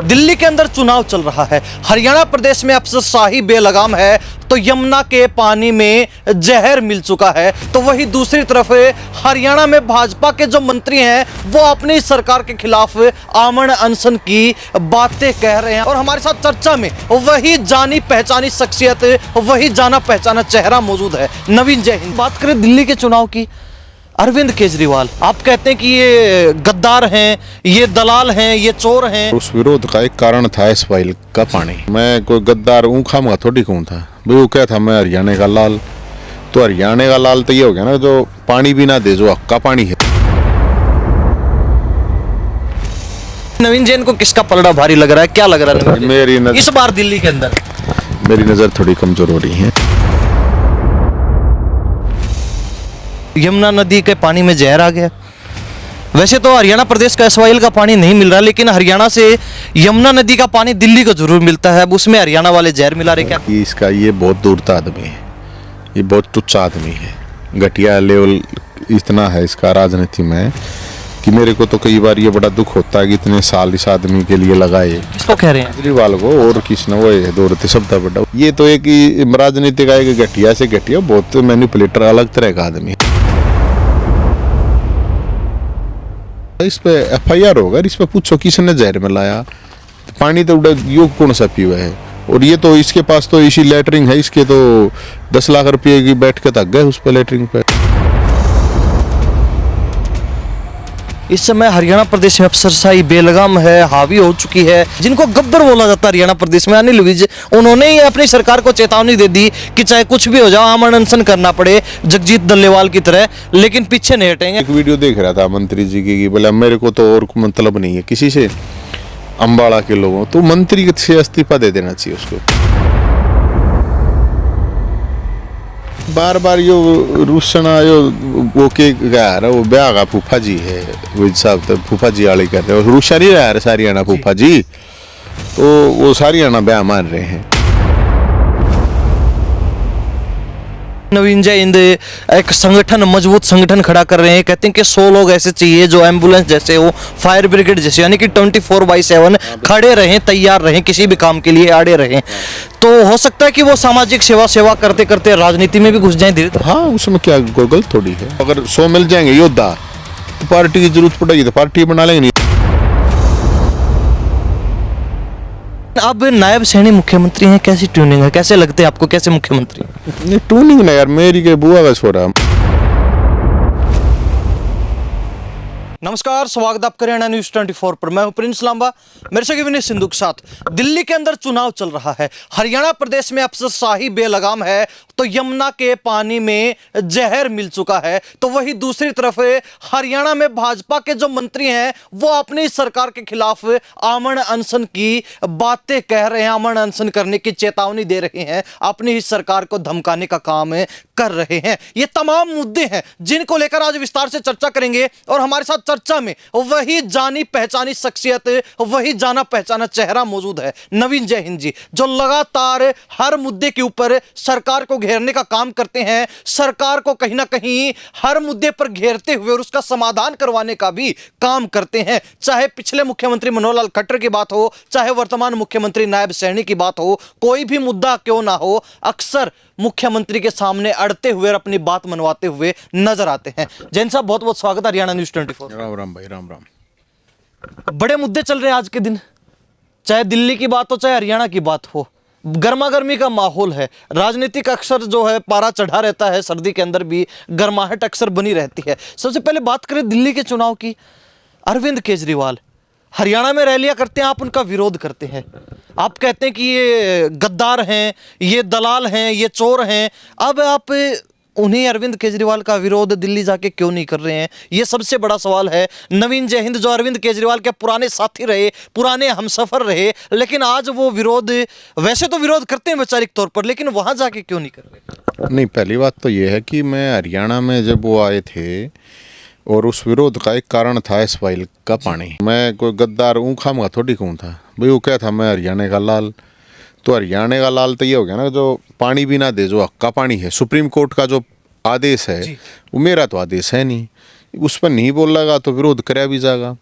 दिल्ली के अंदर चुनाव चल रहा है, हरियाणा प्रदेश में अफसरशाही बेलगाम है, तो यमुना के पानी में जहर मिल चुका है। तो वही दूसरी तरफ हरियाणा में भाजपा के जो मंत्री हैं वो अपनी सरकार के खिलाफ आमरण अनशन की बातें कह रहे हैं। और हमारे साथ चर्चा में वही जानी पहचानी शख्सियत, वही जाना पहचाना चेहरा मौजूद है। नवीन, जय हिंद। बात करें दिल्ली के चुनाव की, अरविंद केजरीवाल, आप कहते हैं कि ये गद्दार हैं, ये दलाल हैं, ये चोर हैं। उस विरोध का एक कारण था इस वाइल का पानी। मैं कोई गद्दार ऊँखा मुँह थोड़ी कहूँ था भाई, वो क्या था, मैं हरियाणा का लाल। तो हरियाणा का लाल तो ये हो गया ना जो पानी भी ना दे, जो हक्का पानी है। नवीन जैन को किसका पलड़ा भारी लग रहा है, क्या लग रहा है मेरी नजर इस बार दिल्ली के अंदर? मेरी नजर थोड़ी कमजोर हो रही है। यमुना नदी के पानी में जहर आ गया। वैसे तो हरियाणा प्रदेश का एसवाइल का पानी नहीं मिल रहा, लेकिन हरियाणा से यमुना नदी का पानी दिल्ली को जरूर मिलता है। अब उसमें हरियाणा वाले जहर मिला रहे क्या? इसका ये बहुत दूरता आदमी है, ये बहुत तुच्छ आदमी है, घटिया लेवल इतना है इसका राजनीति में कि मेरे को तो कई बार ये बड़ा दुख होता है कि इतने साल इस आदमी के लिए लगाए। किसको कह रहे हैं? केजरीवाल को, और किसने वो है दौरते शब्द बड़ा। ये तो एक राजनीति का एक घटिया से घटिया बहुत मैनिपुलेटर अलग तरह का आदमी है। इस पे FIR होगा, इस पे पूछो किसने जहर मिलाया। पानी तो योग कौन सा पीवा है, और ये तो इसके पास तो इसी लेटरिंग है, इसके तो 10 लाख रुपए की बैठ के तक गए उस पे लेटरिंग पे। इस समय हरियाणा प्रदेश में अफसरशाही बेलगाम है, हावी हो चुकी है। जिनको गब्बर बोला जाता है हरियाणा प्रदेश में, अनिल विज, उन्होंने ही अपनी सरकार को चेतावनी दे दी कि चाहे कुछ भी हो जाओ, आमरण अनशन करना पड़े जगजीत डल्लेवाल की तरह, लेकिन पीछे नहीं हटेंगे। एक वीडियो देख रहा था मंत्री जी की, बोला मेरे को तो और मतलब नहीं है किसी से, अम्बाड़ा के लोगों, तो मंत्री से इस्तीफा दे देना चाहिए उसको। बार बार यो रूसना यो वो के गया वो ब्याह का फूफा जी है, वो साहब तो फूफा जी वाले कर रहे हो, रूसा नहीं रहा है सारियाना फूफा जी, तो वो सारियाना ब्याह मान रहे हैं। नवीन जय हिंद एक संगठन, मजबूत संगठन खड़ा कर रहे हैं। कहते हैं कि 100 लोग ऐसे चाहिए जो एम्बुलेंस जैसे हो, फायर ब्रिगेड जैसे, यानी कि 24/7 खड़े रहें, तैयार रहें, किसी भी काम के लिए आड़े रहें। तो हो सकता है कि वो सामाजिक सेवा करते करते राजनीति में भी घुस जाएं धीरे। हाँ, उसमें क्या कोई गलत थोड़ी है। अगर 100 मिल जाएंगे योद्धा तो पार्टी की जरूरत पड़ेगी तो पार्टी बना लेंगे। नहीं, अब नायब सैनी मुख्यमंत्री हैं, कैसी ट्यूनिंग है, कैसे लगते हैं आपको, कैसे मुख्यमंत्री? नहीं ट्यूनिंग नहीं यार, मेरी के बुआ का छोरा। नमस्कार, स्वागत आपका हरियाणा न्यूज 24 पर। मैं हूं प्रिंस लांबा, मेरे से विनीत सिंधु के साथ। दिल्ली के अंदर चुनाव चल रहा है, हरियाणा प्रदेश में अफसरशाही बेलगाम है, तो यमुना के पानी में जहर मिल चुका है। तो वही दूसरी तरफ हरियाणा में भाजपा के जो मंत्री हैं वो अपनी सरकार के खिलाफ आमरण अनशन की बातें कह रहे हैं, आमरण अनशन करने की चेतावनी दे रहे हैं, अपनी ही सरकार को धमकाने का काम कर रहे हैं। ये तमाम मुद्दे हैं जिनको लेकर आज विस्तार से चर्चा करेंगे। और हमारे साथ चर्चा में वही जानी पहचानी शख्सियत, वही जाना पहचाना चेहरा मौजूद है। नवीन जय हिंद जी, जो लगातार हर मुद्दे के ऊपर सरकार को घेरने का काम करते हैं, सरकार को कहीं ना कहीं हर मुद्दे पर घेरते हुए और उसका समाधान करवाने का भी काम करते हैं। चाहे पिछले मुख्यमंत्री मनोहर लाल खट्टर की बात हो, चाहे वर्तमान मुख्यमंत्री नायब सैनी की बात हो, कोई भी मुद्दा क्यों ना हो, अक्सर मुख्यमंत्री के सामने अड़ते हुए और अपनी बात मनवाते हुए नजर आते हैं। जैन साहब, बहुत बहुत स्वागत है हरियाणा न्यूज 24। राम राम भाई, राम राम। बड़े मुद्दे चल रहे हैं आज के दिन, चाहे दिल्ली की बात हो चाहे हरियाणा की बात हो, गर्मा गर्मी का माहौल है। राजनीतिक अक्सर जो है पारा चढ़ा रहता है, सर्दी के अंदर भी गर्माहट अक्सर बनी रहती है। सबसे पहले बात करें दिल्ली के चुनाव की, अरविंद केजरीवाल हरियाणा में रैलियां करते हैं, आप उनका विरोध करते हैं, आप कहते हैं कि ये गद्दार हैं, ये दलाल हैं, ये चोर हैं। अब आप उन्हीं अरविंद केजरीवाल का विरोध दिल्ली जाके क्यों नहीं कर रहे हैं, ये सबसे बड़ा सवाल है। नवीन जय हिंद, जो अरविंद केजरीवाल के पुराने साथी रहे, पुराने हमसफर रहे, लेकिन आज वो विरोध, वैसे तो विरोध करते हैं वैचारिक तौर पर, लेकिन वहां जाके क्यों नहीं कर रहे? नहीं, पहली बात तो ये है कि मैं हरियाणा में जब वो आए थे और उस विरोध का एक कारण था इस वाइल का पानी। मैं कोई गद्दार ऊँखा मुँह थोड़ी कहूँ था भाई, वो क्या था, मैं हरियाणा का लाल। तो हरियाणा का लाल तो ये हो गया ना जो पानी भी ना दे, जो हक्का पानी है। सुप्रीम कोर्ट का जो आदेश है वो मेरा तो आदेश है नहीं, उस पर नहीं बोलेगा तो विरोध कराया भी जाएगा।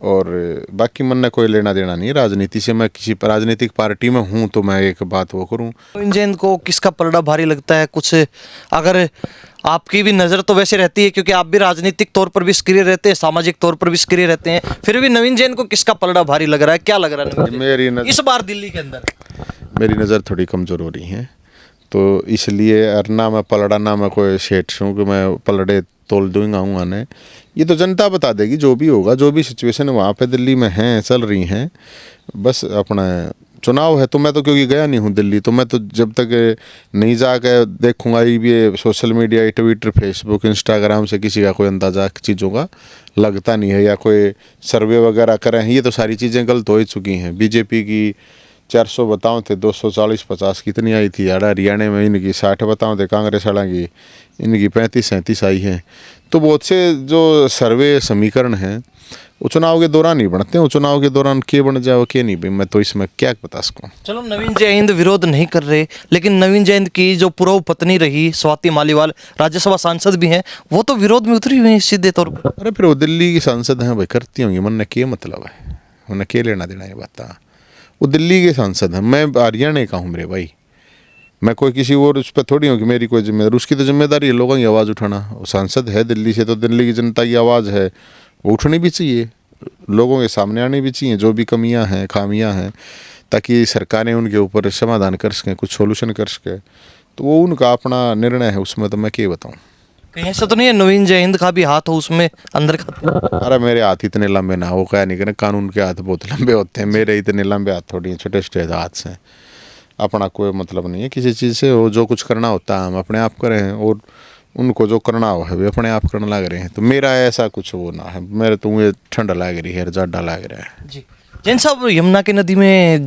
और बाकी मन ने कोई लेना देना नहीं है राजनीति से। मैं किसी राजनीतिक पार्टी में हूँ तो मैं एक बात वो करूँ। नवीन जैन को किसका पलड़ा भारी लगता है कुछ, अगर आपकी भी नज़र तो वैसे रहती है क्योंकि आप भी राजनीतिक तौर पर भी सक्रिय रहते हैं, सामाजिक तौर पर भी सक्रिय रहते हैं, फिर भी नवीन जैन को किसका पलड़ा भारी लग रहा है, क्या लग रहा है नवीन जैन इस बार दिल्ली के अंदर? मेरी नज़र थोड़ी कमज़ोर हो रही है, तो इसलिए ना मैं पलड़ा ना मैं कोई सेठ हूँ कि मैं पलड़े तोल दूंगा हूँ आने। ये तो जनता बता देगी जो भी होगा, जो भी सिचुएशन वहाँ पे दिल्ली में हैं चल रही हैं। बस अपना चुनाव है तो मैं तो क्योंकि गया नहीं हूँ दिल्ली, तो मैं तो जब तक नहीं जाकर देखूँगा ये social media Twitter Facebook Instagram से किसी का कोई अंदाज़ा चीज़ों का लगता नहीं है, या कोई सर्वे वगैरह करें। ये तो सारी चीज़ें गलत हो ही चुकी हैं। बीजेपी की 400 बताओ थे, 240-50 कितनी आई थी यार। हरियाणा में इनकी 60 बताओ थे, कांग्रेस वाला की इनकी 35-37 आई है। तो बहुत से जो सर्वे समीकरण हैं वो चुनाव के दौरान ही बनते हैं। वो चुनाव के दौरान के बन जाए के नहीं भाई, मैं तो इसमें क्या बता सकूँ। चलो नवीन जैन विरोध नहीं कर रहे, लेकिन नवीन जैन की जो पूर्व पत्नी रही स्वाति मालीवाल, राज्यसभा सांसद भी हैं, वो तो विरोध में उतरी हुई है सीधे तौर पर। अरे फिर वो दिल्ली की सांसद हैं भाई, करती होंगी, मन ने क्या मतलब है, उन्हें क्या लेना देना ये बात। वो दिल्ली के सांसद हैं, मैं हरियाणा का हूँ मेरे भाई। मैं कोई किसी और उस पर थोड़ी हूँ कि मेरी कोई जिम्मेदारी, उसकी तो जिम्मेदारी है लोगों की आवाज़ उठाना। वो सांसद है दिल्ली से, तो दिल्ली की जनता की आवाज़ है, वो उठनी भी चाहिए, लोगों के सामने आनी भी चाहिए जो भी कमियां हैं खामियां हैं, ताकि सरकारें उनके ऊपर समाधान कर सकें, कुछ सोल्यूशन कर सकें। तो वो उनका अपना निर्णय है, उसमें तो मैं क्या बताऊँ। कहीं ऐसा तो नहीं है नवीन जैन का भी हाथ हो उसमें अंदर का? अरे मेरे हाथ इतने लंबे ना हो, क्या नहीं करें, कानून के हाथ बहुत लंबे होते हैं, मेरे इतने लंबे हाथ थोड़ी हैं, छोटे छोटे हाथ से। अपना कोई मतलब नहीं है किसी चीज़ से। वो जो कुछ करना होता है हम अपने आप करें, और उनको जो करना हो है वे अपने आप करने लग रहे हैं। तो मेरा ऐसा कुछ वो ना है, मेरे तो ये ठंडा लग रही है, जाडा लग रहा है। जी जैन साहब, यमुना की नदी में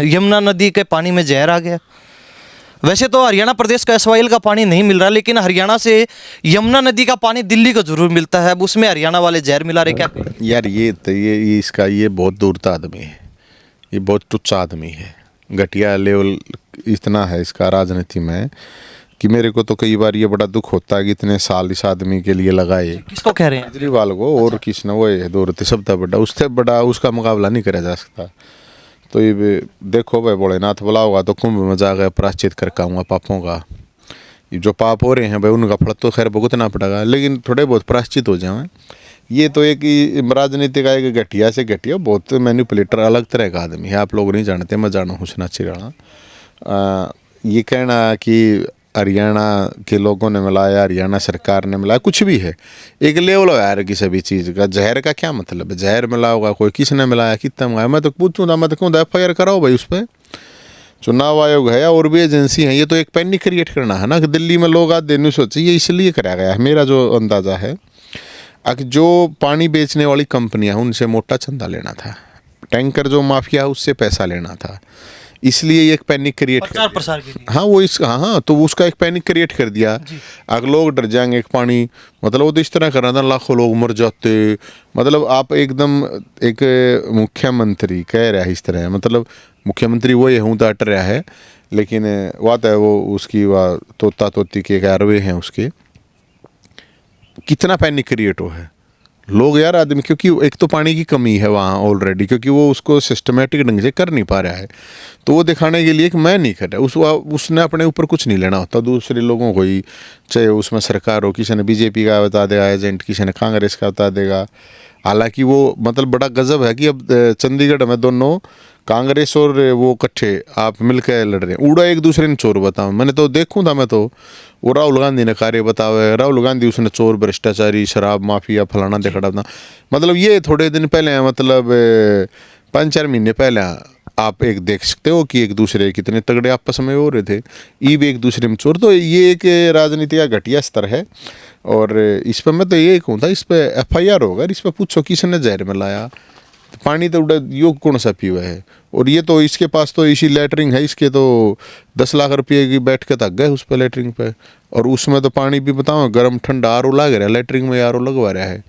यमुना नदी के पानी में जहर आ गया। वैसे तो हरियाणा प्रदेश का एसवाइएल का पानी नहीं मिल रहा, लेकिन हरियाणा से यमुना नदी का पानी दिल्ली को जरूर मिलता है। अब उसमें हरियाणा वाले जहर मिला रहे, क्या करें? यार ये इसका ये बहुत दूरता आदमी है, ये बहुत तुच्छ आदमी है, घटिया लेवल इतना है इसका राजनीति में कि मेरे को तो कई बार ये बड़ा दुख होता है कि इतने साल इस आदमी के लिए लगाए। किसको कह रहे हैं? केजरीवाल को। और किसी ने वो है दौरते सबसे बड़ा, उससे बड़ा उसका मुकाबला नहीं करा जा सकता। तो ये देखो भाई, भोलेनाथ बोला होगा तो कुंभ में जाकर प्रायश्चित करके आऊँगा पापों का। ये जो पाप हो रहे हैं भाई उनका फल तो खैर भुगतना पड़ेगा, लेकिन थोड़े बहुत प्रायश्चित हो जाए। ये तो एक राजनीति का एक घटिया से घटिया बहुत मैनिपुलेटर अलग तरह का आदमी है। आप लोग नहीं जानते, मैं जानू हुसना चिराना। ये कहना कि हरियाणा के लोगों ने मिलाया, हरियाणा सरकार ने मिलाया, कुछ भी है, एक लेवल हो यार किसी भी चीज़ का। जहर का क्या मतलब है? जहर मिला होगा कोई, किसने मिलाया, कितना मिलाया? मैं तो पूछूंगा, मैं तो कहूँ FIR कराओ भाई उस पर। चुनाव आयोग है या और भी एजेंसी है, ये तो एक पैनिक क्रिएट करना है ना कि दिल्ली में लोग आज देने सोचे। ये इसलिए कराया गया है, मेरा जो अंदाज़ा है। जो पानी बेचने वाली कंपनियां उनसे मोटा चंदा लेना था, टैंकर जो माफिया है उससे पैसा लेना था, इसलिए ये एक पैनिक क्रिएट प्रचार प्रसार के लिए। हाँ वो इस हाँ तो उसका एक पैनिक क्रिएट कर दिया। अगर लोग डर जाएंगे कि पानी, मतलब वो तो इस तरह कर रहा था, लाखों लोग मर जाते। मतलब आप एकदम एक मुख्यमंत्री कह रहा है इस तरह, मतलब मुख्यमंत्री वो ये हूँ तो अट रहा है, लेकिन बात है वो उसकी वह तोता तोती के कारवे हैं उसके, कितना पैनिक क्रिएट हो है लोग यार आदमी, क्योंकि एक तो पानी की कमी है वहाँ ऑलरेडी, क्योंकि वो उसको सिस्टमेटिक ढंग से कर नहीं पा रहा है। तो वो दिखाने के लिए कि मैं नहीं कर रहा, उसने अपने ऊपर कुछ नहीं लेना होता, दूसरे लोगों को ही, चाहे उसमें सरकार हो, किसी ने बीजेपी का बता देगा एजेंट, किसी ने कांग्रेस का बता देगा। हालांकि वो मतलब बड़ा गजब है कि अब चंडीगढ़ में दोनों कांग्रेस और वो इकट्ठे आप मिलकर लड़ रहे हैं, उड़ा एक दूसरे ने चोर बताओ। मैंने तो देखूँ था, मैं तो वो राहुल गांधी ने कार्य बतावे, राहुल गांधी उसने चोर भ्रष्टाचारी शराब माफिया फलाना देखा था। मतलब ये थोड़े दिन पहले, मतलब 5-4 महीने पहले आप एक देख सकते हो कि एक दूसरे कितने तगड़े आपस में हो रहे थे, ईब एक दूसरे में चोर। तो ये एक राजनीति का घटिया स्तर है। और इस पर मैं तो ये कहूँ था, इस पर FIR होगा, इस पर पूछो किसने जहर में लाया, पानी तो उड़ा योग कौन सा पीवा है। और ये तो इसके पास तो इसी लेटरिंग है, इसके तो 10 लाख रुपये की बैठ के तक गए उस पर लेटरिंग पे। और उसमें तो पानी भी बताओ गर्म ठंडा RO लग रहा है, लेटरिंग में RO लगवा रहा है।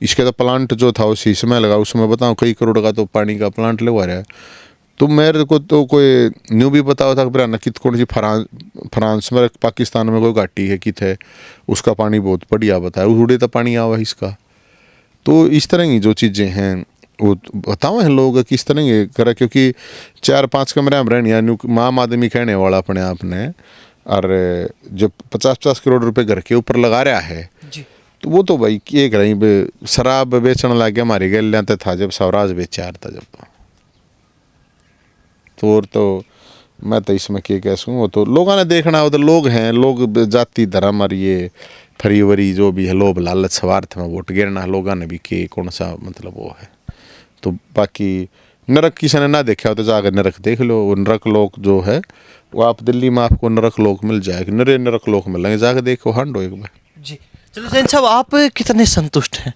इसके तो प्लांट जो था उसी समय लगा, उसमें बताओ कई करोड़ का तो पानी का प्लांट लगवा रहा है। तो मेरे को तो कोई न्यू भी पता होता कि कित कौन सी फ्रांस में पाकिस्तान में कोई घाटी है कित है, उसका पानी बहुत बढ़िया बताया, उड़े तो पानी आवा इसका। तो इस तरह की जो चीज़ें हैं वो बताओ हैं लोग किस तरह ये करा, क्योंकि 4-5 कमरे में रहने न्यू आम आदमी कहने वाला अपने आप ने, और जो 50-50 करोड़ रुपए घर के ऊपर लगा रहा है जी। तो वो तो भाई एक रही शराब बेचने लग गया हमारी गलियाँ तो था जब स्वराज बेचा था जब तो और तो मैं तो इसमें क्या कह सकूँ, वो तो लोगों ने देखना हो तो लोग हैं, लोग जाति धर्म और ये फरीवरी जो भी है लोभ लालच स्वार्थ में वोट गिरना लोगों ने भी के कौन सा मतलब वो है। तो बाकी नरक किसी ने ना देखा हो तो जाकर नरक देख लो, वो नरक लोक जो है वो आप दिल्ली में आपको नरक लोक मिल जाएगा, नरे नरक लोक मिलेंगे, जाकर देखो हंडो एक बार। जी चलो जैन साहब, आप कितने संतुष्ट हैं?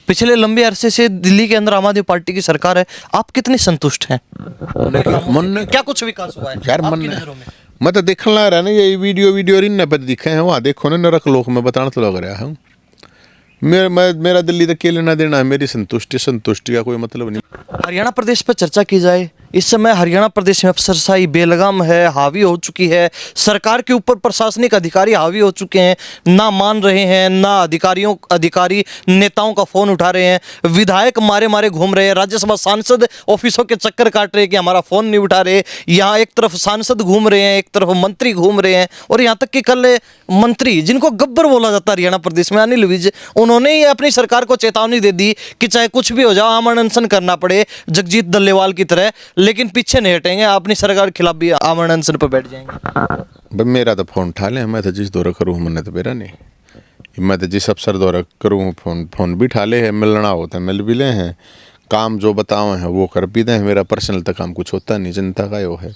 पिछले लंबे अरसे से दिल्ली के अंदर आम आदमी पार्टी की सरकार है, आप कितने संतुष्ट हैं? मन क्या कुछ विकास हुआ है यार आपकी मन नजरों में? मैं तो देखने लग रहा ना ये वीडियो रिन पे दिखे हैं, वहाँ देखो ना नरक लोक में बताना तो लग रहा है। मेरा दिल्ली तक के लेना देना है, मेरी संतुष्टि का कोई मतलब नहीं। हरियाणा प्रदेश पर चर्चा की जाए, इस समय हरियाणा प्रदेश में अफसरशाही बेलगाम है, हावी हो चुकी है, सरकार के ऊपर प्रशासनिक अधिकारी हावी हो चुके हैं, ना मान रहे हैं, ना अधिकारी नेताओं का फोन उठा रहे हैं, विधायक मारे मारे घूम रहे हैं, राज्यसभा सांसद ऑफिसों के चक्कर काट रहे हैं कि हमारा फोन नहीं उठा रहे। यहाँ एक तरफ सांसद घूम रहे हैं, एक तरफ मंत्री घूम रहे हैं, और यहाँ तक कि कल मंत्री जिनको गब्बर बोला जाता है हरियाणा प्रदेश में, अनिल विज, उन्होंने ही अपनी सरकार को चेतावनी दे दी कि चाहे कुछ भी हो जाओ, आमरण अनशन करना पड़े जगजीत डल्लेवाल की तरह, लेकिन पीछे नहीं हटेंगे, अपनी सरकार के खिलाफ भी आमरण अनशन पर बैठ जाएंगे। मेरा तो फोन उठा ले, मैं तो जिस दौरा करूँ मैंने तो मेरा नहीं, मैं तो जिस अफसर दौरा करूँ फोन भी उठा ले है, मिलना होता है मिल भी ले हैं, काम जो बताओ हैं वो कर भी दें, मेरा पर्सनल तक काम कुछ होता नहीं, जनता का यो है।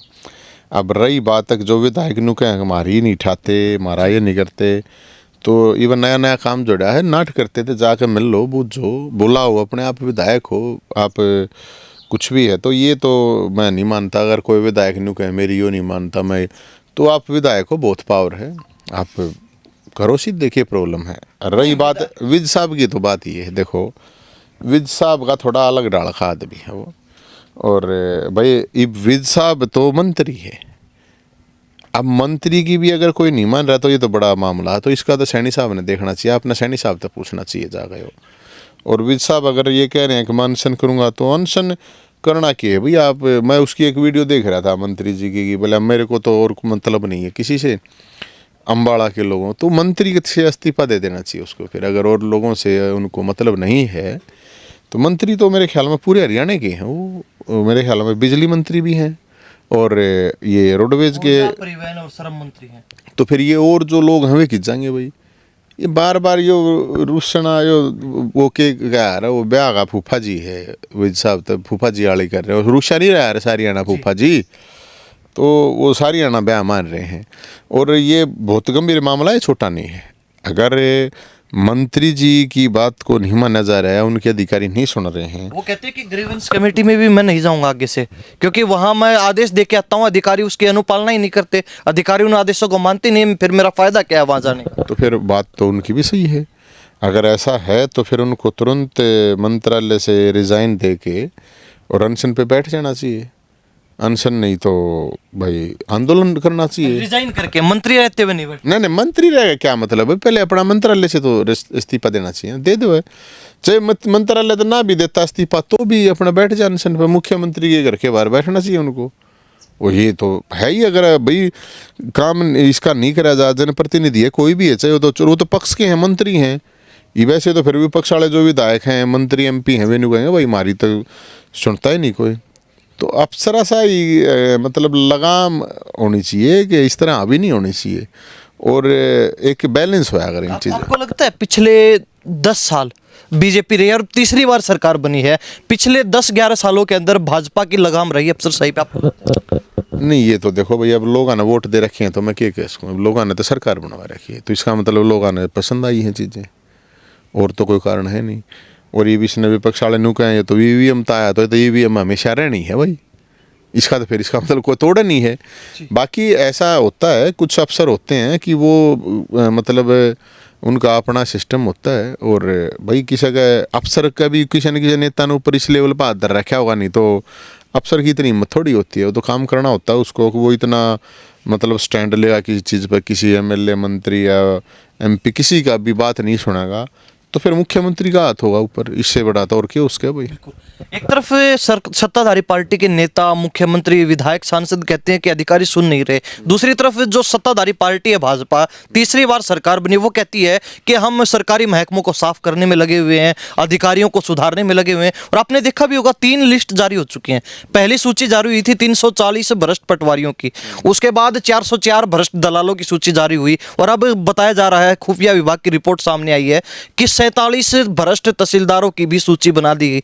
अब रही बात तक जो विधायक नु कहें हमारी ही नहीं उठाते, हमारा ये नहीं करते, तो इवन नया काम जोड़ा है नाट करते थे, जाकर मिल लो बूझो, बुलाओ, अपने आप विधायक हो आप, कुछ भी है। तो ये तो मैं नहीं मानता, अगर कोई विधायक नु कहे मेरी यो नहीं मानता मैं, तो आप विधायक हो, बहुत पावर है, आप करो सीध, देखिए प्रॉब्लम है। रही बात विज साहब की, तो बात ये है देखो, विज साहब का थोड़ा अलग डाल खाद भी है वो, और भाई विज साहब तो मंत्री है, अब मंत्री की भी अगर कोई नहीं मान रहा तो ये तो बड़ा मामला है, तो इसका तो सैनी साहब ने देखना चाहिए, अपना सैनी साहब तक पूछना चाहिए जा गए हो। और विज साहब अगर ये कह रहे हैं कि मैं अनशन करूँगा तो अनशन करना क्या है भाई आप, मैं उसकी एक वीडियो देख रहा था मंत्री जी की, बोले मेरे को तो और मतलब नहीं है किसी से, अम्बाड़ा के लोगों, तो मंत्री से इस्तीफा दे देना चाहिए उसको फिर, अगर और लोगों से उनको मतलब नहीं है तो मंत्री तो मेरे ख्याल में पूरे हरियाणा के हैं वो, मेरे ख्याल में बिजली मंत्री भी हैं और ये रोडवेज के परिवहन और श्रम मंत्री हैं, तो फिर ये और जो लोग हमें खिंच जाएंगे भाई, ये बार बार यो रुसना यो वो के क्या रहा, वो ब्याह का फूफा जी है विज साहब, तो फूफा जी आड़ी कर रहे हो, रुसा नहीं रहा सारी आना फूफा जी, तो वो सारी आना ब्याह मान रहे हैं, और ये बहुत गंभीर मामला है, छोटा नहीं है। अगर मंत्री जी की बात को नहीं माना जा रहा है, उनके अधिकारी नहीं सुन रहे हैं, वो कहते हैं कि ग्रीवेंस कमेटी में भी मैं नहीं जाऊंगा आगे से, क्योंकि वहां मैं आदेश दे के आता हूं, अधिकारी उसकी अनुपालना ही नहीं करते, अधिकारी उन आदेशों को मानते नहीं, फिर मेरा फायदा क्या है वहां जाने का। तो फिर बात तो उनकी भी सही है, अगर ऐसा है तो फिर उनको तुरंत मंत्रालय से रिजाइन दे के और अनशन पे बैठ जाना चाहिए, अनशन नहीं तो भाई आंदोलन करना चाहिए, रिजाइन करके मंत्री रहते हुए नहीं बैठे। नहीं मंत्री रहेगा क्या मतलब है, पहले अपना मंत्रालय से तो इस्तीफा देना चाहिए, दे दो है, चाहे मंत्रालय तो ना भी देता इस्तीफा तो भी अपना बैठ जाए अनशन पे, मुख्यमंत्री के घर के बाहर बैठना चाहिए उनको, वो ये तो है ही। अगर भाई काम इसका नहीं करा जाए, जनप्रतिनिधि है कोई भी है, चाहे वो तो पक्ष के हैं, मंत्री हैं, ये वैसे तो फिर विपक्ष वाले जो विधायक हैं मंत्री MP हैं वे नहीं कहेंगे भाई हमारी तो सुनता ही नहीं कोई, तो अप्सरा ही मतलब लगाम होनी चाहिए कि इस तरह अभी नहीं होनी चाहिए, और एक बैलेंस होया अगर इन चीज़ों। आपको लगता है पिछले 10 साल बीजेपी रही और तीसरी बार सरकार बनी है, पिछले 10-11 सालों के अंदर भाजपा की लगाम रही अफसरशाही पे, आपको लगता है? नहीं ये तो देखो भाई, अब लोगों ने वोट दे रखे हैं तो मैं क्या कह सकूँ, अब लोगों ने तो सरकार बनवा रखी है, तो इसका मतलब लोगों ने पसंद आई हैं चीज़ें, और तो कोई कारण है नहीं। और ये विष्णु विपक्ष वाले नु कहें तो EVM तो आया, तो EVM हमेशा रहनी है भाई, इसका तो फिर इसका मतलब कोई तोड़ नहीं है। बाकी ऐसा होता है, कुछ अफसर होते हैं कि वो मतलब उनका अपना सिस्टम होता है, और भाई किसी का अफसर का भी किसी न किसी नेता ने ऊपर इस लेवल पर हाथ धर रखा होगा, नहीं तो अफसर की इतनी हिम्मत थोड़ी होती है, वो तो काम करना होता है उसको, वो इतना मतलब स्टैंड लेगा किसी चीज़ पर, किसी एमएलए मंत्री या एमपी किसी का भी बात नहीं सुनेगा, तो फिर मुख्यमंत्री का हाथ होगा ऊपर, इससे बड़ा तो और क्या उसका भाई। एक तरफ सत्ताधारी पार्टी के नेता, मुख्यमंत्री, विधायक, सांसद कहते हैं कि अधिकारी सुन नहीं रहे, दूसरी तरफ जो सत्ताधारी पार्टी है भाजपा, तीसरी बार सरकार बनी, वो कहती है कि हम सरकारी महकमों को साफ करने में लगे हुए हैं, अधिकारियों को सुधारने में लगे हुए हैं। और आपने देखा भी होगा 3 लिस्ट जारी हो चुकी हैं। पहली सूची जारी हुई थी 340 भ्रष्ट पटवारियों की, उसके बाद 404 भ्रष्ट दलालों की सूची जारी हुई, और अब बताया जा रहा है, खुफिया विभाग की रिपोर्ट सामने आई है कि 47 भ्रष्ट तहसीलदारों की भी सूची बना दी गई।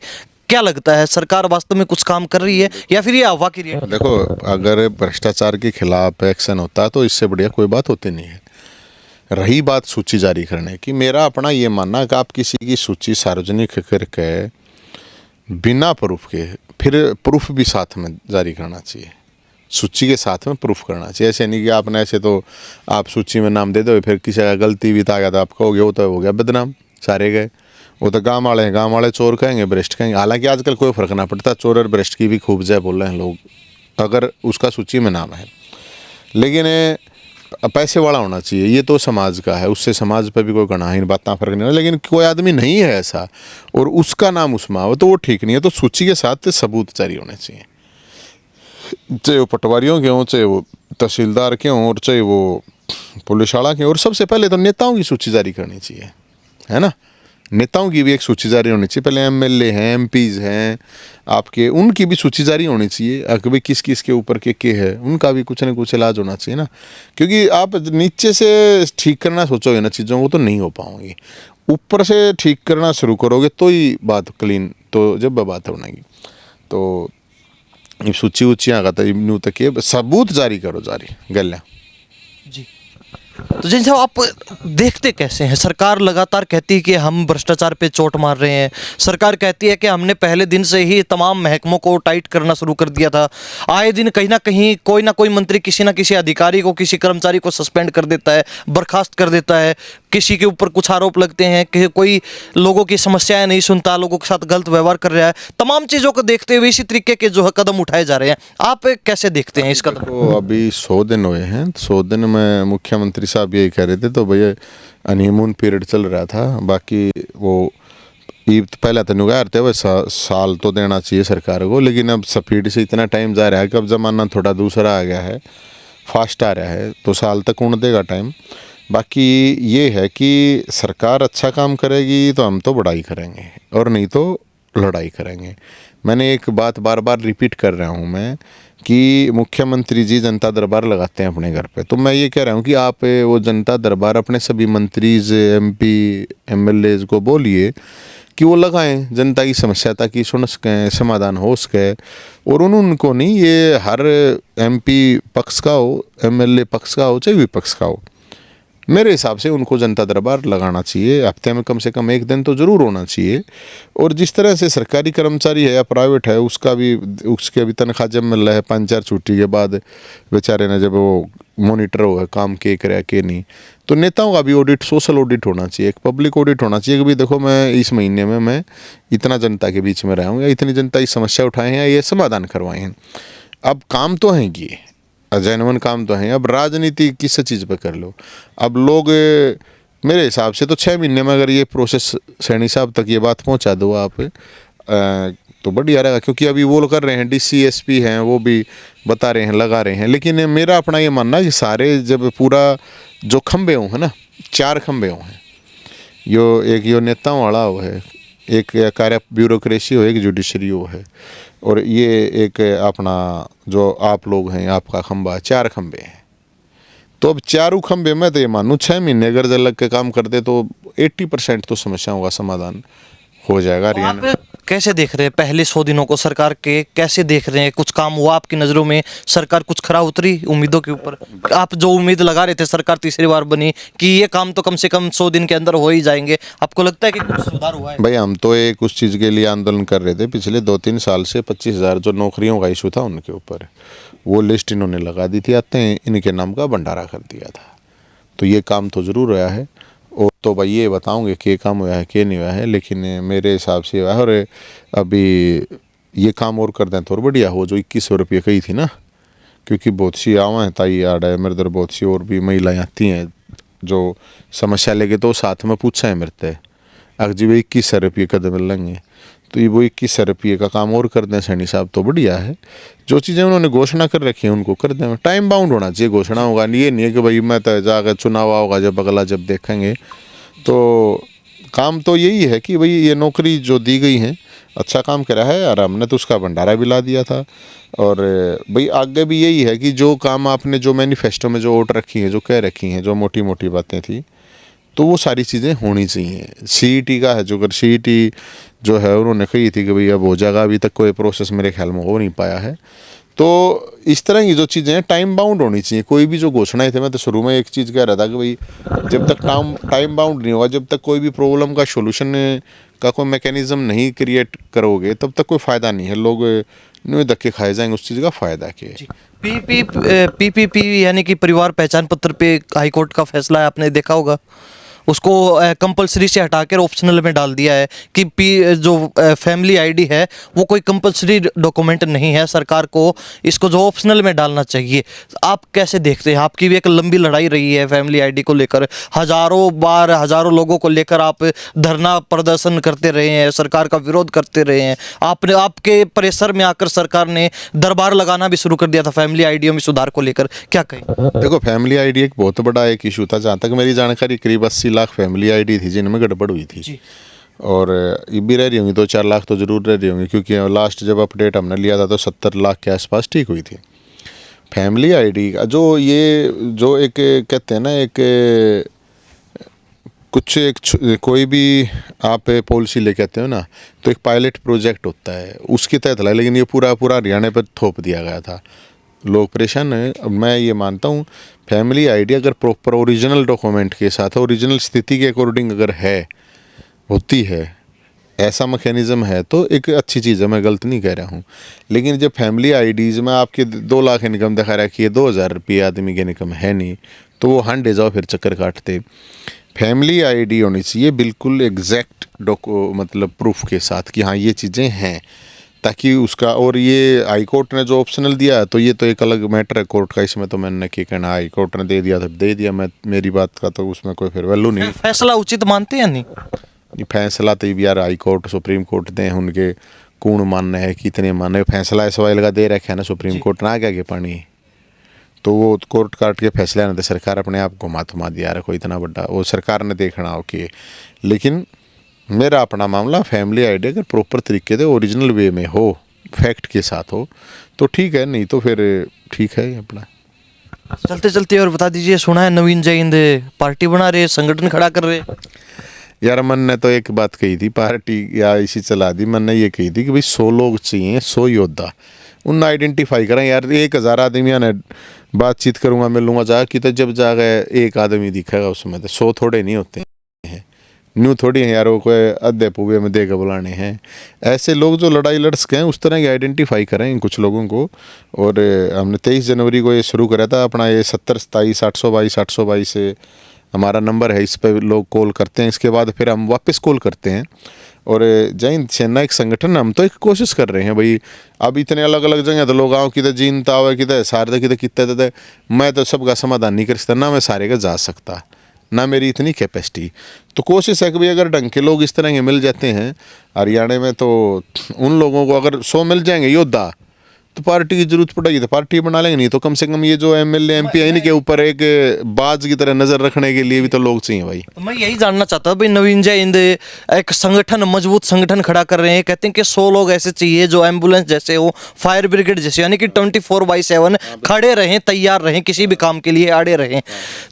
क्या लगता है, सरकार वास्तव में कुछ काम कर रही है या फिर ये अफवाह की रही है? देखो, अगर भ्रष्टाचार के खिलाफ एक्शन होता तो इससे बढ़िया कोई बात होती नहीं है। रही बात सूची जारी करने की, मेरा अपना ये मानना है कि आप किसी की सूची सार्वजनिक करके बिना प्रूफ के, फिर प्रूफ भी साथ में जारी करना चाहिए, सूची के साथ में प्रूफ करना चाहिए। ऐसे नहीं कि आपने ऐसे तो आप सूची में नाम दे दो, फिर किसी का गलती भी आ गया तो आप कहोगे वो तो हो गया बदनाम, सारे गए, वो तो गाँव वाले हैं, गाँव वाले चोर कहेंगे, भ्रष्ट कहेंगे। हालांकि आजकल कोई फर्क ना पड़ता, चोर और भ्रष्ट की भी खूब जय बोल रहे हैं लोग, अगर उसका सूची में नाम है। लेकिन पैसे वाला होना चाहिए, ये तो समाज का है, उससे समाज पर भी कोई गणाहीन बातें फर्क नहीं है। लेकिन कोई आदमी नहीं है ऐसा और उसका नाम उसमें हो तो वो ठीक नहीं है, तो सूची के साथ सबूत जारी होने चाहिए, चाहे वो पटवारियों के हों, चाहे वो तहसीलदार के हों, और चाहे वो पुलिस वाला के हों। और सबसे पहले तो नेताओं की सूची जारी करनी चाहिए, है ना, नेताओं की भी एक सूची जारी होनी चाहिए। पहले एमएलए हैं, एमपीज हैं आपके, उनकी भी सूची जारी होनी चाहिए कि भाई किस किस के ऊपर के है, उनका भी कुछ ना कुछ इलाज होना चाहिए ना। क्योंकि आप नीचे से ठीक करना सोचोगे ना चीज़ों को तो नहीं हो पाओगे, ऊपर से ठीक करना शुरू करोगे तो ही बात क्लीन, तो जब बात बनेगी। तो ये सूची ऊँची आगा न्यू तक ये सबूत जारी करो, जारी गल्या जी। तो जिन साहब, आप देखते कैसे हैं, सरकार लगातार कहती है कि हम भ्रष्टाचार पे चोट मार रहे हैं, सरकार कहती है कि हमने पहले दिन से ही तमाम महकमों को टाइट करना शुरू कर दिया था, आए दिन कहीं ना कहीं कोई ना कोई मंत्री किसी ना किसी अधिकारी को, किसी कर्मचारी को सस्पेंड कर देता है, बर्खास्त कर देता है, किसी के ऊपर कुछ आरोप लगते हैं कि कोई लोगों की समस्याएं नहीं सुनता, लोगों के साथ गलत व्यवहार कर रहा है। तमाम चीज़ों को देखते हुए इसी तरीके के जो है कदम उठाए जा रहे हैं, आप कैसे देखते हैं इस कदम को? तो अभी 100 दिन हुए हैं, 100 दिन में मुख्यमंत्री साहब यही कह रहे थे, तो भैया हनीमून पीरियड चल रहा था। बाकी वो ईद पहले तो नुगार थे, वह साल तो देना चाहिए सरकार को, लेकिन अब स्पीड से इतना टाइम जा रहा है कि अब ज़माना थोड़ा दूसरा आ गया है, फास्ट आ रहा है, तो साल तक उन देगा टाइम। बाकी ये है कि सरकार अच्छा काम करेगी तो हम तो बढ़ाई करेंगे और नहीं तो लड़ाई करेंगे। मैंने एक बात बार बार रिपीट कर रहा हूँ मैं कि मुख्यमंत्री जी जनता दरबार लगाते हैं अपने घर पे, तो मैं ये कह रहा हूँ कि आप वो जनता दरबार अपने सभी मंत्रीज, एमपी, एमएलए को बोलिए कि वो लगाएं जनता की समस्या, ताकि सुन सकें, समाधान हो सके। और उनको नहीं, ये हर एमपी पक्ष का हो, एमएलए पक्ष का हो, चाहे विपक्ष का हो, मेरे हिसाब से उनको जनता दरबार लगाना चाहिए। हफ्ते में कम से कम एक दिन तो ज़रूर होना चाहिए। और जिस तरह से सरकारी कर्मचारी है या प्राइवेट है, उसके अभी तनख्वाह जब मिल रहा है 5-4 छुट्टी के बाद, बेचारे ने जब वो मॉनिटर हो काम के करे के नहीं, तो नेताओं का भी ऑडिट, सोशल ऑडिट होना चाहिए, एक पब्लिक ऑडिट होना चाहिए कि भाई देखो, मैं इस महीने में मैं इतना जनता के बीच में रहा हूँ, या इतनी जनता की समस्या उठाए हैं, ये समाधान करवाए हैं। अब काम तो हैं ये जेन्युइन काम तो है, अब राजनीति किस चीज़ पे कर लो। अब लोग मेरे हिसाब से तो 6 महीने में अगर ये प्रोसेस सैनी साहब तक ये बात पहुंचा दो आप, तो बढ़िया रहेगा। क्योंकि अभी वो लोग कर रहे हैं, डीसीएसपी हैं, वो भी बता रहे हैं, लगा रहे हैं। लेकिन मेरा अपना ये मानना है कि सारे जब पूरा जो खंबे हो है ना, 4 खंबे हो हैं, यो नेताओं वाला वो है, एक कार्य ब्यूरोक्रेसी हो, एक जुडिशरी हो है, और ये एक अपना जो आप लोग हैं, आपका खंबा, 4 खंबे हैं। तो अब 4 खंबे में तो ये मानूँ 6 महीने अगर लग के काम करते तो 80% तो समस्याओं का समाधान हो जाएगा। आप कैसे देख रहे हैं पहले 100 दिनों को सरकार के, कैसे देख रहे हैं? कुछ काम हुआ आपकी नज़रों में? सरकार कुछ खरा उतरी उम्मीदों के ऊपर? आप जो उम्मीद लगा रहे थे, सरकार तीसरी बार बनी, कि ये काम तो कम से कम 100 दिन के अंदर हो ही जाएंगे, आपको लगता है कि कुछ सुधार हुआ है? भाई हम तो एक उस चीज़ के लिए आंदोलन कर रहे थे पिछले 2-3 साल से, 25,000 जो नौकरियों का इशू था उनके ऊपर, वो लिस्ट इन्होंने लगा दी थी, आते हैं इनके नाम का भंडारा कर दिया था। तो ये काम तो ज़रूर हुआ है, और तो भाई ये बताऊंगे कि काम हुआ है कि नहीं हुआ है, लेकिन मेरे हिसाब से हुआ है। और अभी ये काम और कर दें तो और बढ़िया हो। जो 2100 रुपये कही थी ना, क्योंकि बहुत सी आवा हैं ताई आड़ है मेरे इधर, बहुत सी और भी महिलाएं आती हैं जो समस्या लेके, तो साथ में पूछा है मेरे से अगर जी वो 2100 रुपये कदम मिल लेंगे, तो ये वो 2100 रुपये का काम और कर दें सैनी साहब तो बढ़िया है। जो चीज़ें उन्होंने घोषणा कर रखी हैं उनको कर दें। टाइम बाउंड होना चाहिए घोषणा होगा, ये नहीं है कि भाई मैं तो जाकर चुनाव होगा जब अगला जब देखेंगे। तो काम तो यही है कि भाई ये नौकरी जो दी गई है अच्छा काम करा है, और हमने तो उसका भंडारा भी ला दिया था। और भाई आगे भी यही है कि जो काम आपने जो मैनिफेस्टो में जो वोट रखी हैं, जो कह रखी हैं, जो मोटी मोटी बातें थी, तो वो सारी चीज़ें होनी चाहिए। सीईटी का है जो, अगर सीईटी जो है उन्होंने कही थी कि भाई अब हो जाएगा, अभी तक कोई प्रोसेस मेरे ख्याल में हो नहीं पाया है। तो इस तरह की जो चीज़ें हैं टाइम बाउंड होनी चाहिए। कोई भी जो घोषणाएं थे, मैं तो शुरू में एक चीज़ कह रहा था कि भाई जब तक टाइम बाउंड नहीं होगा, जब तक कोई भी प्रॉब्लम का सोल्यूशन का कोई मैकेनिज्म नहीं क्रिएट करोगे, तब तक कोई फ़ायदा नहीं है। लोग न्यू धक्के खाए जाएंगे, उस चीज़ का फ़ायदा क्या है। पीपीपी यानी कि परिवार पहचान पत्र पे हाईकोर्ट का फैसला है, आपने देखा होगा। उसको कंपलसरी से हटाकर ऑप्शनल में डाल दिया है कि जो फैमिली आईडी है वो कोई कंपलसरी डॉक्यूमेंट नहीं है, सरकार को इसको जो ऑप्शनल में डालना चाहिए। आप कैसे देखते हैं? आपकी भी एक लंबी लड़ाई रही है फैमिली आईडी को लेकर, हजारों बार हजारों लोगों को लेकर आप धरना प्रदर्शन करते रहे हैं, सरकार का विरोध करते रहे हैं। आपने आपके परिसर में आकर सरकार ने दरबार लगाना भी शुरू कर दिया था फैमिली आईडियों में सुधार को लेकर, क्या कहें? देखो, फैमिली आईडी एक बहुत बड़ा एक इशू था। जहाँ तक मेरी जानकारी करीब 80 लाख फैमिली आईडी थी जिनमें गड़बड़ हुई थी। और ये भी रह रही होंगी, 2-4 लाख तो ज़रूर रह रही होंगी, क्योंकि लास्ट जब अपडेट हमने लिया था तो 70 लाख के आसपास ठीक हुई थी। फैमिली आईडी का जो ये जो एक कहते हैं ना, एक कुछ एक कोई भी आप पॉलिसी लेके आते हो ना, तो एक पायलट प्रोजेक्ट होता है उसके तहत ला, लेकिन ये पूरा हरियाणा पर थोप दिया गया था। लोग परेशान हैं। मैं ये मानता हूँ फैमिली आईडी अगर प्रॉपर ओरिजिनल डॉक्यूमेंट के साथ, ओरिजिनल स्थिति के अकॉर्डिंग अगर होती है, ऐसा मैकेनिज्म है, तो एक अच्छी चीज़ है, मैं गलत नहीं कह रहा हूँ। लेकिन जब फैमिली आईडीज़ में आपके 2 लाख इनकम दिखा रहा है कि ये 2000 रुपये आदमी की इनकम है नहीं, तो वो हंडे जाओ फिर चक्कर काटते। फैमिली आईडी होनी चाहिए बिल्कुल एग्जैक्ट मतलब प्रूफ के साथ कि हाँ ये चीज़ें हैं, ताकि उसका। और ये हाई कोर्ट ने जो ऑप्शनल दिया है, तो ये तो एक अलग मैटर है कोर्ट का, इसमें तो मैंने क्या कहना। हाई कोर्ट ने दे दिया तो दे दिया, मैं मेरी बात का तो उसमें कोई फिर वैल्यू नहीं। फैसला उचित मानते हैं नहीं? फैसला तो यार हाई कोर्ट सुप्रीम कोर्ट दें, उनके कौन मानना है कितने मानना, फैसला इस वाइल का दे रखा है ना सुप्रीम कोर्ट ना, क्या पानी तो वो कोर्ट काट के फैसला ना दे, सरकार अपने आप घुमा थुमा दिया रहा, कोई इतना बड़ा वो सरकार ने देखना हो कि। लेकिन मेरा अपना मामला फैमिली आईडी अगर प्रॉपर तरीके से ओरिजिनल वे में हो, फैक्ट के साथ हो, तो ठीक है, नहीं तो फिर ठीक है अपना। चलते चलते और बता दीजिए, सुना है नवीन जैन पार्टी बना रहे, संगठन खड़ा कर रहे? यार मन ने तो एक बात कही थी, पार्टी या इसी चला दी। मन ने ये कही थी कि भाई 100 लोग चाहिए, 100 योद्धा, उन आइडेंटिफाई करें। यार 1000 आदमियों ने बातचीत करूँगा मिलूँगा जा कि, तो जब जा गए एक आदमी दिखेगा उसमें, तो 100 थोड़े नहीं होते हैं, न्यू थोड़ी हैं यार, वो कोई अद्धे पुवे में देकर बुलाने हैं। ऐसे लोग जो लड़ाई लड़ सकें उस तरह की आइडेंटिफाई करें कुछ लोगों को। और हमने 23 जनवरी को ये शुरू करा था अपना ये 70 27 822 822 से हमारा नंबर है, इस पर लोग कॉल करते हैं। इसके बाद फिर हम वापस कॉल करते हैं। और जय हिंद सेना एक संगठन, हम तो एक कोशिश कर रहे हैं भाई। अब इतने अलग अलग जगह तो लोग आओ कि जीनता हो कि सारे कि कितने, मैं तो सबका समाधान नहीं कर सकता ना, मैं सारे का जा सकता ना, मेरी इतनी कैपेसिटी। तो कोशिश है कि भाई अगर ढंग के लोग इस तरह के मिल जाते हैं हरियाणा में, तो उन लोगों को अगर 100 मिल जाएंगे योद्धा, तो पार्टी की जरूरत पड़ेगी तो पार्टी बना लेंगे, नहीं तो कम से कम ये जो एमएलए एमपी है इनके ऊपर एक बाज की तरह नजर रखने के लिए भी तो लोग चाहिए भाई। तो मैं यही जानना चाहता हूँ भाई, नवीन जैन एक संगठन, मजबूत संगठन खड़ा कर रहे हैं, कहते हैं कि 100 लोग ऐसे चाहिए जो एम्बुलेंस जैसे हो, फायर ब्रिगेड जैसे, यानी कि 24/7 खड़े रहें, तैयार रहें, किसी भी काम के लिए आड़े रहें।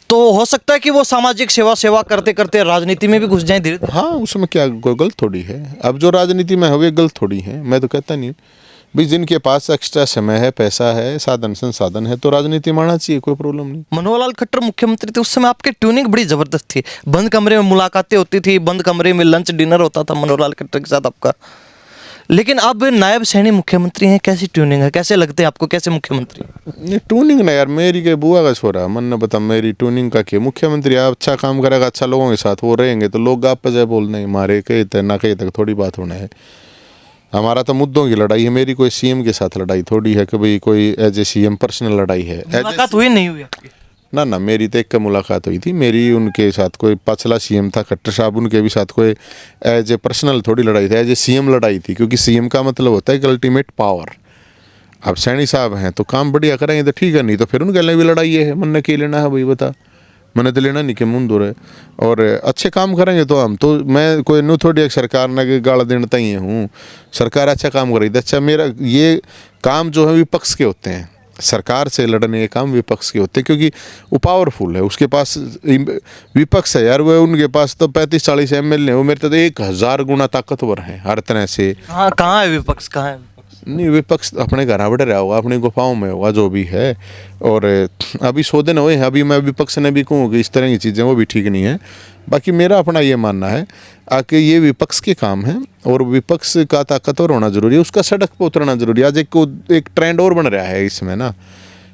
तो हो सकता है कि वो सामाजिक सेवा करते करते राजनीति में भी घुस जाएं धीरे धीरे। हाँ, उसमें क्या कोई गलत थोड़ी है। अब जो राजनीति में हो गलत थोड़ी है, मैं तो कहता नहीं भाई। जिनके पास एक्स्ट्रा समय है, पैसा है, साधन संसाधन है, तो राजनीति में आना चाहिए, कोई प्रॉब्लम नहीं। मनोहर लाल खट्टर मुख्यमंत्री थे उस समय, आपकी ट्यूनिंग बड़ी जबरदस्त थी, बंद कमरे में मुलाकातें होती थी, बंद कमरे में लंच डिनर होता था मनोहर लाल खट्टर के साथ आपका। लेकिन अब नायब सैनी मुख्यमंत्री हैं, कैसी ट्यूनिंग है, कैसे लगते हैं आपको, कैसे मुख्यमंत्री? नहीं ट्यूनिंग ना यार, मेरी के बुआ का छोरा मन ने बता, मेरी ट्यूनिंग का क्या। मुख्यमंत्री आप अच्छा काम करेगा, अच्छा लोगों के साथ वो रहेंगे, तो लोग आप पे जाए बोल नहीं मारे कहे तक ना कहे तक थोड़ी बात होना है। हमारा तो मुद्दों की लड़ाई है, मेरी कोई सीएम के साथ लड़ाई थोड़ी है कि भाई कोई एज ए सीएम पर्सनल लड़ाई है। मुलाकात हुई नहीं हुई आपकी? ना ना, मेरी तो एक मुलाकात हुई थी, मेरी उनके साथ कोई पिछला सीएम था खट्टर साहब, उनके भी साथ कोई एज ए पर्सनल थोड़ी लड़ाई थी, एज ए सीएम लड़ाई थी, क्योंकि सीएम का मतलब होता है कि अल्टीमेट पावर। अब सैनी साहब हैं तो काम बढ़िया करेंगे तो ठीक है, नहीं तो फिर उनके लिए भी लड़ाई है, मन के लेना है भाई बता, मैंने तो लेना नहीं कि मुंह दूर है। और अच्छे काम करेंगे तो हम तो, मैं कोई न्यू थोड़ी एक सरकार ना के गाड़ देता ही हूँ, सरकार अच्छा काम कर रही थी। अच्छा, मेरा ये काम जो है विपक्ष के होते हैं, सरकार से लड़ने के काम विपक्ष के होते हैं, क्योंकि वो पावरफुल है, उसके पास विपक्ष है यार, वो उनके पास तो 35-40 MLA, वो मेरे तो 1000 गुना ताकतवर हैं हर तरह से। हाँ, कहाँ है विपक्ष, कहाँ है? नहीं, विपक्ष अपने घर बैठे रहा होगा, अपनी गुफाओं में होगा जो भी है। और अभी 100 दिन हुए हैं, अभी मैं विपक्ष ने भी कहूँ कि इस तरह की चीज़ें वो भी ठीक नहीं है। बाकी मेरा अपना ये मानना है कि ये विपक्ष के काम है और विपक्ष का ताकतवर होना जरूरी है, उसका सड़क पर उतरना जरूरी है। आज एक ट्रेंड और बन रहा है इसमें ना,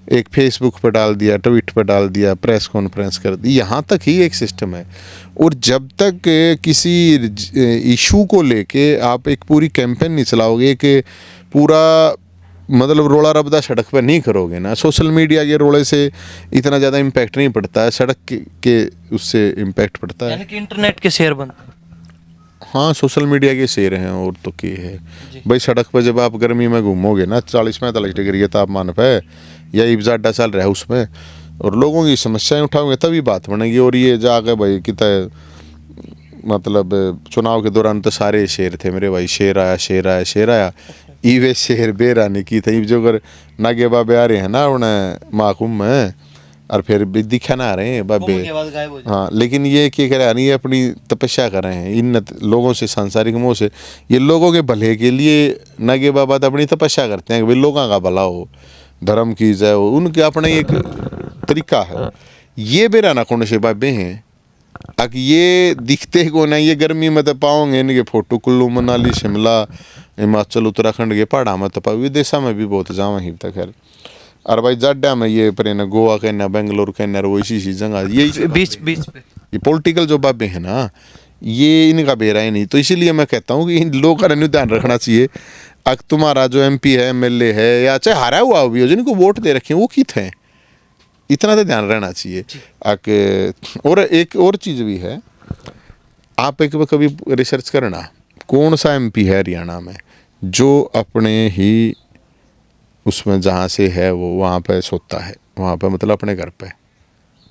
एक फेसबुक पर डाल दिया, ट्वीट पर डाल दिया, प्रेस कॉन्फ्रेंस कर दी, यहाँ तक ही एक सिस्टम है। और जब तक किसी इशू को लेके आप एक पूरी कैंपेन नहीं चलाओगे कि पूरा मतलब रोला रबदा सड़क पर नहीं करोगे ना, सोशल मीडिया के रोले से इतना ज़्यादा इम्पैक्ट नहीं पड़ता है, सड़क के उससे इम्पैक्ट पड़ता है। यानी कि इंटरनेट के शेयर बनते हैं। हाँ, सोशल मीडिया के शेर हैं और तो क्या है भाई, सड़क पर जब आप गर्मी में घूमोगे ना 40-45 डिग्री के तापमान पे, या इब्जाडा चल रहा है उसमें, और लोगों की समस्याएं उठाओगे तभी बात बनेगी। और ये जाके भाई कितना मतलब चुनाव के दौरान तो सारे शेर थे मेरे भाई, शेर आया शेर आया शेर आया, ईवे शेर बेरानी की थी जो अगर नागे बाबे आ रहे हैं ना उन्हें माकूम में, और फिर भी दिखा ना रहे हैं बाबे। हाँ, लेकिन ये क्या करे नहीं, अपनी तपस्या कर रहे हैं इन लोगों से, सांसारिक मोह से। ये लोगों के भले के लिए नागे बाबा तो अपनी तपस्या करते हैं कि भाई लोगों का भला हो, धर्म की जय हो, उनके अपना एक तरीका है। ये बेरा ना कौन से बाबे हैं, अब ये दिखते को ना, ये गर्मी में तो पाओगे इनके फोटो कुल्लू मनाली शिमला हिमाचल उत्तराखंड के पहाड़ा में तो पाओ, विदेशा में भी बहुत जावा ही तक है। और भाई जाड्डा में ये पर ना गोवा कहना, बेंगलोर कहना, वो इसी जगह ये बीच बीच पे ये पॉलिटिकल जो बाबे हैं ना, ये इनका बेरा ही नहीं। तो इसीलिए मैं कहता हूँ कि इन लोगों का ध्यान रखना चाहिए। अब तुम्हारा जो MP है, MLA है, या चाहे हारा हुआ भी हो, जिनको वोट दे रखे हैं वो कित हैं, इतना तो ध्यान रहना चाहिए। और एक और चीज़ भी है, आप एक कभी रिसर्च करना, कौन सा MP है हरियाणा में जो अपने ही उसमें जहाँ से है वो वहाँ पे सोता है, वहाँ पे मतलब अपने घर पे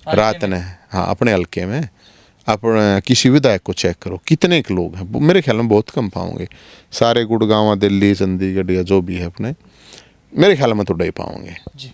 रात ने, हाँ अपने हल्के में। अपने किसी विधायक को चेक करो कितने के लोग हैं, मेरे ख्याल में बहुत कम पाओगे। सारे गुड़गांव, दिल्ली, चंडीगढ़ या जो भी है अपने, मेरे ख्याल में तो डे पाओगे। जी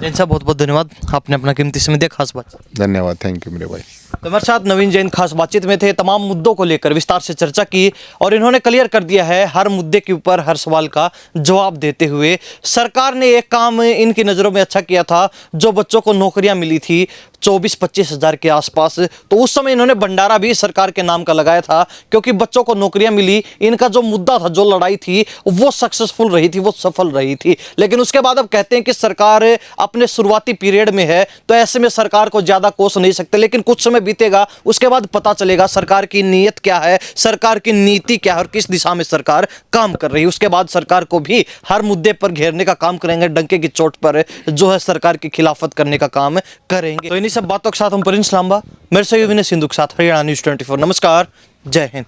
जैन साहब, बहुत बहुत धन्यवाद, आपने अपना कीमती समय दिया, खास बात। धन्यवाद, थैंक यू मेरे भाई। तो हमारे साथ नवीन जैन खास बातचीत में थे, तमाम मुद्दों को लेकर विस्तार से चर्चा की और इन्होंने क्लियर कर दिया है हर मुद्दे के ऊपर हर सवाल का जवाब देते हुए। सरकार ने एक काम इनकी नज़रों में अच्छा किया था, जो बच्चों को नौकरियां मिली थी 24-25 हज़ार के आसपास, तो उस समय इन्होंने भंडारा भी सरकार के नाम का लगाया था, क्योंकि बच्चों को नौकरियां मिली। इनका जो मुद्दा था, जो लड़ाई थी, वो सक्सेसफुल रही थी, वो सफल रही थी। लेकिन उसके बाद अब कहते हैं कि सरकार अपने शुरुआती पीरियड में है, तो ऐसे में सरकार को ज़्यादा कोस नहीं सकते। लेकिन कुछ समय बीतेगा, उसके बाद पता चलेगा सरकार की नीयत क्या है, सरकार की नीति क्या है और किस दिशा में सरकार काम कर रही है। उसके बाद सरकार को भी हर मुद्दे पर घेरने का काम करेंगे, डंके की चोट पर जो है सरकार की खिलाफत करने का काम करेंगे। तो इन्हीं सब बातों के साथ हम प्रिंस लांबा, मेरे सहयोगी विनय सिंधु के साथ हरियाणा न्यूज़ 24। नमस्कार, जय हिंद।